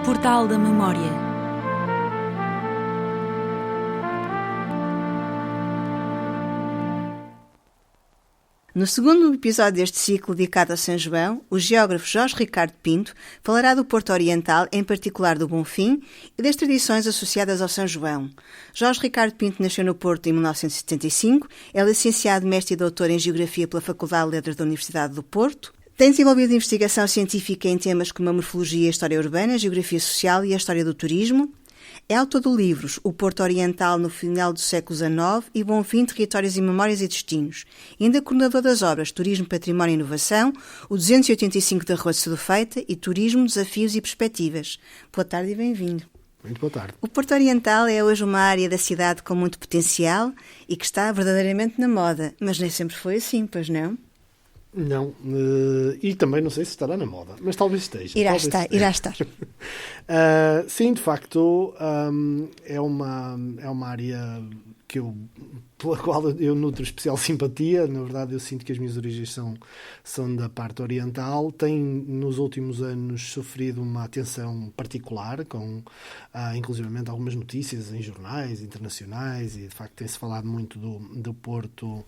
Portal da Memória. No segundo episódio deste ciclo dedicado a São João, o geógrafo Jorge Ricardo Pinto falará do Porto Oriental, em particular do Bonfim, e das tradições associadas ao São João. Jorge Ricardo Pinto nasceu no Porto em 1975, é licenciado, mestre e doutor em Geografia pela Faculdade de Letras da Universidade do Porto. Tem desenvolvido investigação científica em temas como a morfologia e a história urbana, a geografia social e a história do turismo. É autor de livros O Porto Oriental no final do século XIX e Bonfim, Territórios e Memórias e Destinos. E ainda coordenador das obras Turismo, Património e Inovação, o 285 da Rua de Sedufeita e Turismo, Desafios e Perspectivas. Boa tarde e bem-vindo. Muito boa tarde. O Porto Oriental é hoje uma área da cidade com muito potencial e que está verdadeiramente na moda, mas nem sempre foi assim, pois não? Não, e também não sei se estará na moda, mas talvez esteja. Irá estar. Sim, de facto, é uma área pela qual eu nutro especial simpatia. Na verdade, eu sinto que as minhas origens são da parte oriental. Tem, nos últimos anos, sofrido uma atenção particular, com inclusivamente algumas notícias em jornais internacionais, e de facto tem-se falado muito do Porto,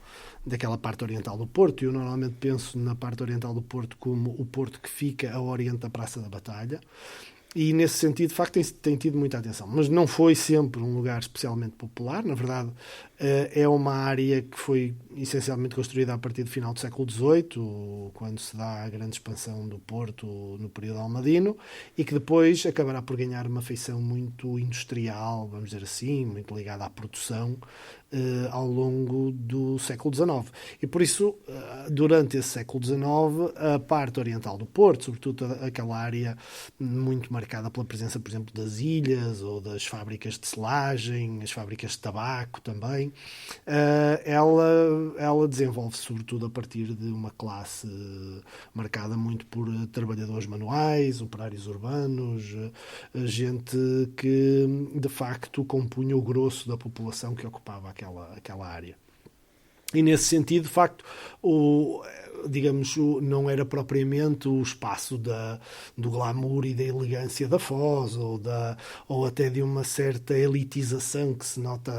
daquela parte oriental do Porto. Eu normalmente penso na parte oriental do Porto como o Porto que fica a oriente da Praça da Batalha. E, nesse sentido, de facto, tem tido muita atenção. Mas não foi sempre um lugar especialmente popular. Na verdade, é uma área que foi essencialmente construída a partir do final do século XVIII, quando se dá a grande expansão do Porto no período almadino, e que depois acabará por ganhar uma feição muito industrial, vamos dizer assim, muito ligada à produção, ao longo do século XIX. E por isso, durante esse século XIX, a parte oriental do Porto, sobretudo aquela área muito marcada pela presença, por exemplo, das ilhas ou das fábricas de selagem, as fábricas de tabaco também, ela desenvolve-se sobretudo a partir de uma classe marcada muito por trabalhadores manuais, operários urbanos, gente que de facto compunha o grosso da população que ocupava aquela área. E nesse sentido, de facto, não era propriamente o espaço do glamour e da elegância da Foz, ou até de uma certa elitização que se nota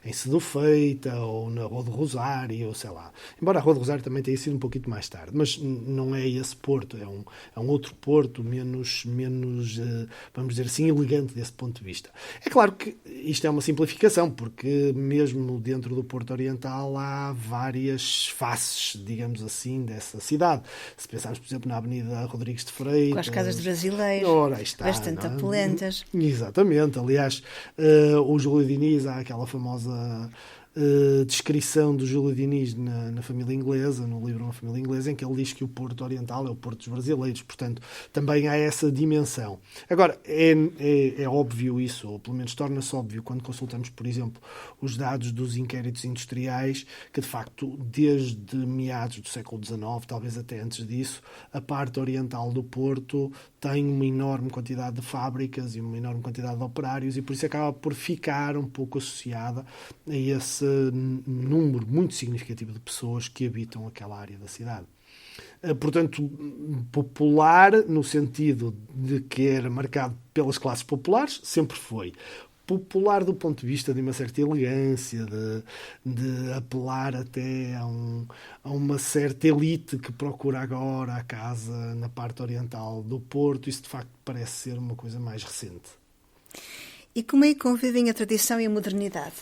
em Sedufeita ou na Rua do Rosário, ou sei lá. Embora a Rua do Rosário também tenha sido um pouquinho mais tarde, mas não é esse Porto, é um outro Porto menos, vamos dizer assim, elegante desse ponto de vista. É claro que isto é uma simplificação, porque mesmo dentro do Porto Oriental há várias faces, digamos assim, dessa cidade. Se pensarmos, por exemplo, na Avenida Rodrigues de Freitas... Com as casas de brasileiros, bastante opulentas. Exatamente. Aliás, o Júlio Diniz, há aquela famosa descrição do Júlio Diniz na família inglesa, no livro Uma Família Inglesa, em que ele diz que o Porto Oriental é o Porto dos brasileiros. Portanto, também há essa dimensão. Agora, é óbvio isso, ou pelo menos torna-se óbvio quando consultamos, por exemplo, os dados dos inquéritos industriais, que de facto, desde meados do século XIX, talvez até antes disso, a parte oriental do Porto tem uma enorme quantidade de fábricas e uma enorme quantidade de operários, e por isso acaba por ficar um pouco associada a esse número muito significativo de pessoas que habitam aquela área da cidade. Portanto, popular no sentido de que era marcado pelas classes populares, sempre foi. Popular do ponto de vista de uma certa elegância, de apelar até a uma certa elite que procura agora a casa na parte oriental do Porto. Isso de facto parece ser uma coisa mais recente. E como é que convivem a tradição e a modernidade?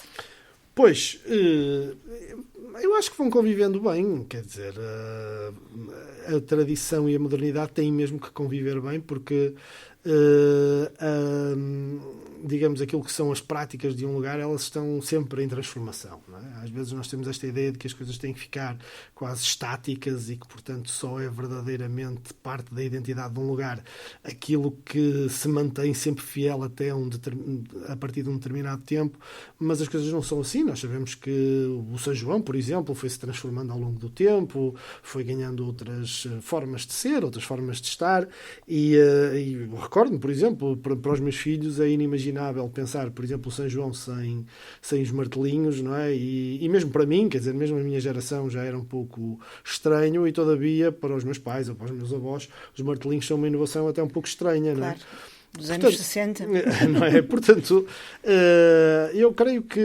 Pois, eu acho que vão convivendo bem, quer dizer, a tradição e a modernidade têm mesmo que conviver bem, porque digamos, aquilo que são as práticas de um lugar, elas estão sempre em transformação, não é? Às vezes nós temos esta ideia de que as coisas têm que ficar quase estáticas e que, portanto, só é verdadeiramente parte da identidade de um lugar aquilo que se mantém sempre fiel até a partir de um determinado tempo, mas as coisas não são assim. Nós sabemos que o São João, por exemplo, foi-se transformando ao longo do tempo, foi ganhando outras formas de ser, outras formas de estar, e recordo-me, por exemplo, para os meus filhos é inimaginável pensar, por exemplo, o São João sem os martelinhos, não é? E mesmo para mim, quer dizer, mesmo a minha geração já era um pouco estranho, e todavia para os meus pais ou para os meus avós os martelinhos são uma inovação até um pouco estranha, não é? Claro. dos anos 60. Não é? Portanto, eu creio que,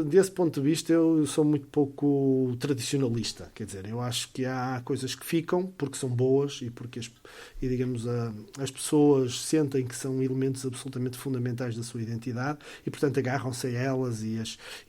desse ponto de vista, eu sou muito pouco tradicionalista. Quer dizer, eu acho que há coisas que ficam porque são boas e porque digamos, as pessoas sentem que são elementos absolutamente fundamentais da sua identidade e, portanto, agarram-se a elas e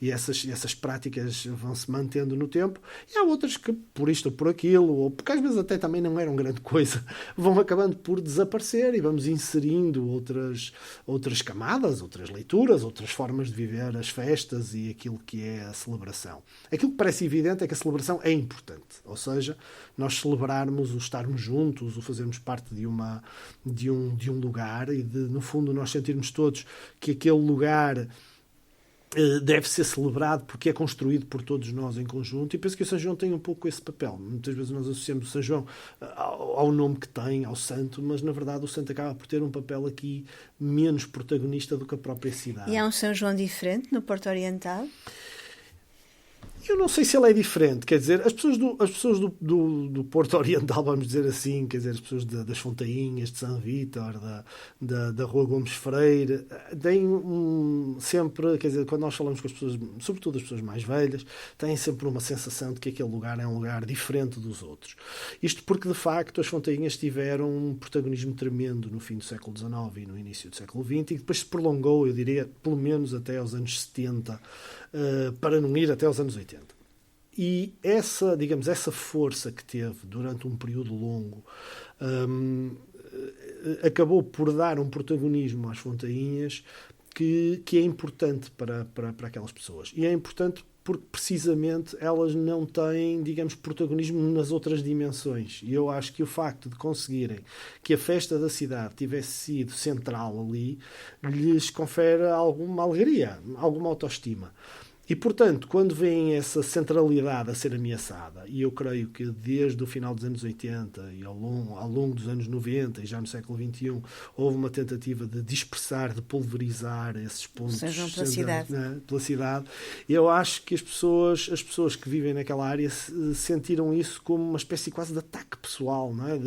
essas práticas vão-se mantendo no tempo. E há outras que, por isto ou por aquilo, ou porque às vezes até também não eram grande coisa, vão acabando por desaparecer e vamos inserindo outras camadas, outras leituras, outras formas de viver as festas e aquilo que é a celebração. Aquilo que parece evidente é que a celebração é importante, ou seja, nós celebrarmos o estarmos juntos, o fazermos parte de um lugar e no fundo nós sentirmos todos que aquele lugar deve ser celebrado porque é construído por todos nós em conjunto, e penso que o São João tem um pouco esse papel. Muitas vezes nós associamos o São João ao nome que tem, ao santo, mas na verdade o santo acaba por ter um papel aqui menos protagonista do que a própria cidade. E há um São João diferente no Porto Oriental? Eu não sei se ele é diferente, quer dizer, as pessoas do Porto Oriental, vamos dizer assim, quer dizer, as pessoas das Fontainhas, de São Vítor, da Rua Gomes Freire, têm sempre, quer dizer, quando nós falamos com as pessoas, sobretudo as pessoas mais velhas, têm sempre uma sensação de que aquele lugar é um lugar diferente dos outros. Isto porque, de facto, as Fontainhas tiveram um protagonismo tremendo no fim do século XIX e no início do século XX, e depois se prolongou, eu diria, pelo menos até aos anos 70, para não ir até aos anos 80. E essa força que teve durante um período longo acabou por dar um protagonismo às Fontainhas que é importante para aquelas pessoas. E é importante porque precisamente elas não têm, digamos, protagonismo nas outras dimensões. E eu acho que o facto de conseguirem que a festa da cidade tivesse sido central ali, lhes confere alguma alegria, alguma autoestima. E, portanto, quando vem essa centralidade a ser ameaçada, e eu creio que desde o final dos anos 80 e ao longo dos anos 90 e já no século XXI, houve uma tentativa de dispersar, de pulverizar esses pontos pela cidade, eu acho que as pessoas que vivem naquela área sentiram isso como uma espécie quase de ataque pessoal, não é?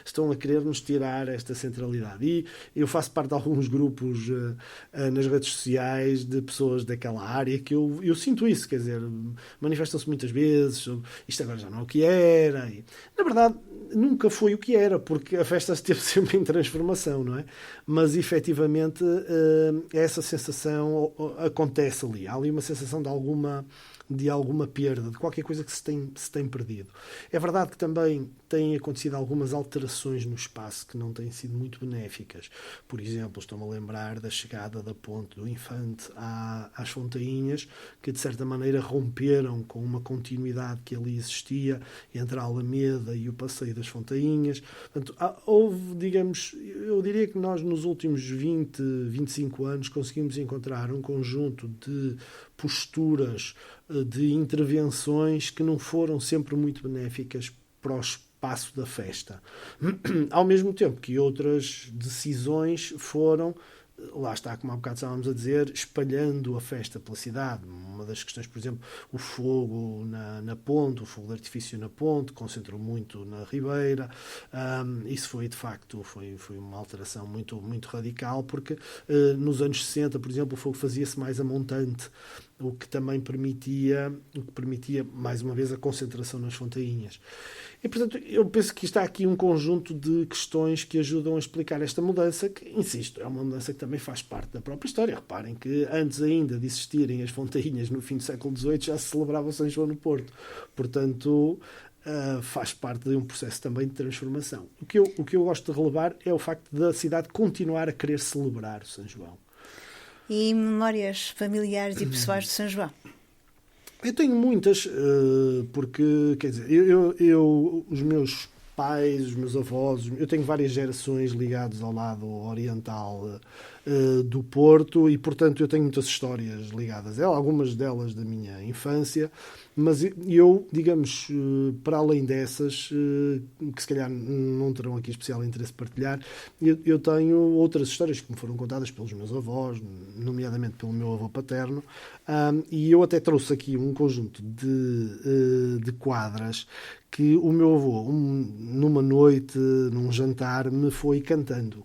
Estão a querer-nos tirar esta centralidade. E eu faço parte de alguns grupos nas redes sociais de pessoas daquela área que eu sinto isso, quer dizer, manifestam-se muitas vezes sobre isto agora já não é o que era. E, na verdade, nunca foi o que era, porque a festa esteve sempre em transformação, não é? Mas, efetivamente, essa sensação acontece ali. Há ali uma sensação de alguma perda, de qualquer coisa que se tem perdido. É verdade que também têm acontecido algumas alterações no espaço que não têm sido muito benéficas. Por exemplo, estou-me a lembrar da chegada da Ponte do Infante às Fontainhas, que de certa maneira romperam com uma continuidade que ali existia entre a Alameda e o Passeio das Fontainhas. Portanto, houve, digamos, eu diria que nós nos últimos 25 anos conseguimos encontrar um conjunto de posturas, de intervenções que não foram sempre muito benéficas para o espaço da festa. Ao mesmo tempo que outras decisões foram, lá está, como há bocado estávamos a dizer, espalhando a festa pela cidade. Uma das questões, por exemplo, o fogo na ponte, o fogo de artifício na ponte, concentrou muito na Ribeira. Isso foi, de facto, foi uma alteração muito, muito radical, porque nos anos 60, por exemplo, o fogo fazia-se mais a montante, o que também permitia, mais uma vez, a concentração nas Fontainhas. E, portanto, eu penso que está aqui um conjunto de questões que ajudam a explicar esta mudança, que, insisto, é uma mudança que também faz parte da própria história. Reparem que antes ainda de existirem as Fontainhas no fim do século XVIII já se celebrava o São João no Porto. Portanto, faz parte de um processo também de transformação. O que eu gosto de relevar é o facto da cidade continuar a querer celebrar o São João. E memórias familiares e pessoais de São João? Eu tenho muitas, porque, quer dizer, os meus pais, os meus avós, eu tenho várias gerações ligadas ao lado oriental do Porto, e portanto eu tenho muitas histórias ligadas a ela, algumas delas da minha infância, mas eu, digamos, para além dessas, que se calhar não terão aqui especial interesse partilhar, eu tenho outras histórias que me foram contadas pelos meus avós, nomeadamente pelo meu avô paterno, e eu até trouxe aqui um conjunto de quadras que o meu avô, numa noite, num jantar, me foi cantando,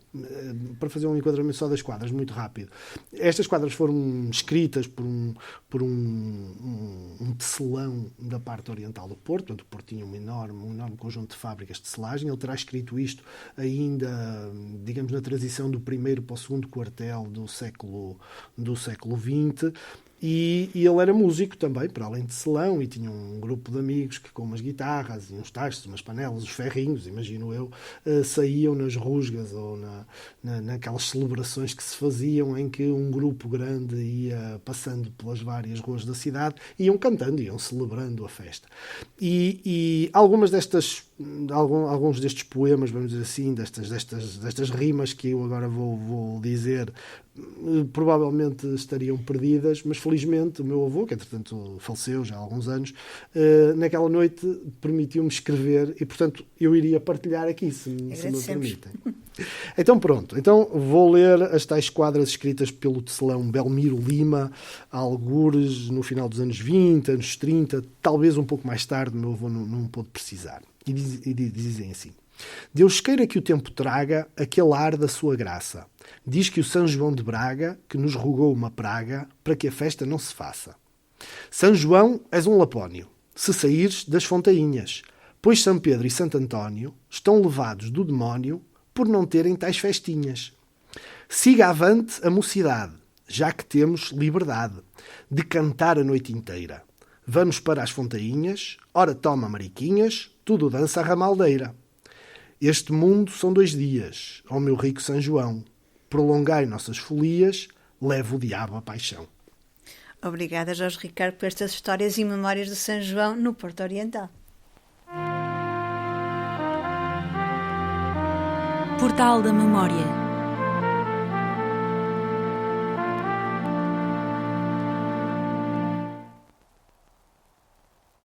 para fazer um enquadramento só das quadras, muito rápido. Estas quadras foram escritas por um tecelão da parte oriental do Porto. O Porto tinha um enorme conjunto de fábricas de tecelagem. Ele terá escrito isto ainda, digamos, na transição do primeiro para o segundo quartel do século XX. E ele era músico também, para além de tecelão, e tinha um grupo de amigos que, com umas guitarras e uns tachos, umas panelas, os ferrinhos, imagino eu, saíam nas rusgas ou naquelas celebrações que se faziam, em que um grupo grande ia passando pelas várias ruas da cidade, iam cantando, iam celebrando a festa. E alguns destes poemas, vamos dizer assim, destas rimas que eu agora vou dizer, provavelmente estariam perdidas, mas felizmente o meu avô, que entretanto faleceu já há alguns anos, naquela noite permitiu-me escrever, e portanto eu iria partilhar aqui, se me permitem. Então pronto, vou ler as tais quadras escritas pelo tecelão Belmiro Lima, algures no final dos anos 20, anos 30, talvez um pouco mais tarde, meu avô não pôde precisar. E dizem assim: Deus queira que o tempo traga aquele ar da sua graça. Diz que o São João de Braga, que nos rogou uma praga, para que a festa não se faça. São João, és um lapónio, se saíres das fontainhas, pois São Pedro e Santo António estão levados do demónio por não terem tais festinhas. Siga avante a mocidade, já que temos liberdade de cantar a noite inteira. Vamos para as fontainhas, ora toma mariquinhas, tudo dança a ramaldeira. Este mundo são 2 dias, ó meu rico São João. Prolongai nossas folias, leva o diabo à paixão. Obrigada, Jorge Ricardo, por estas histórias e memórias de São João no Porto Oriental. Portal da Memória.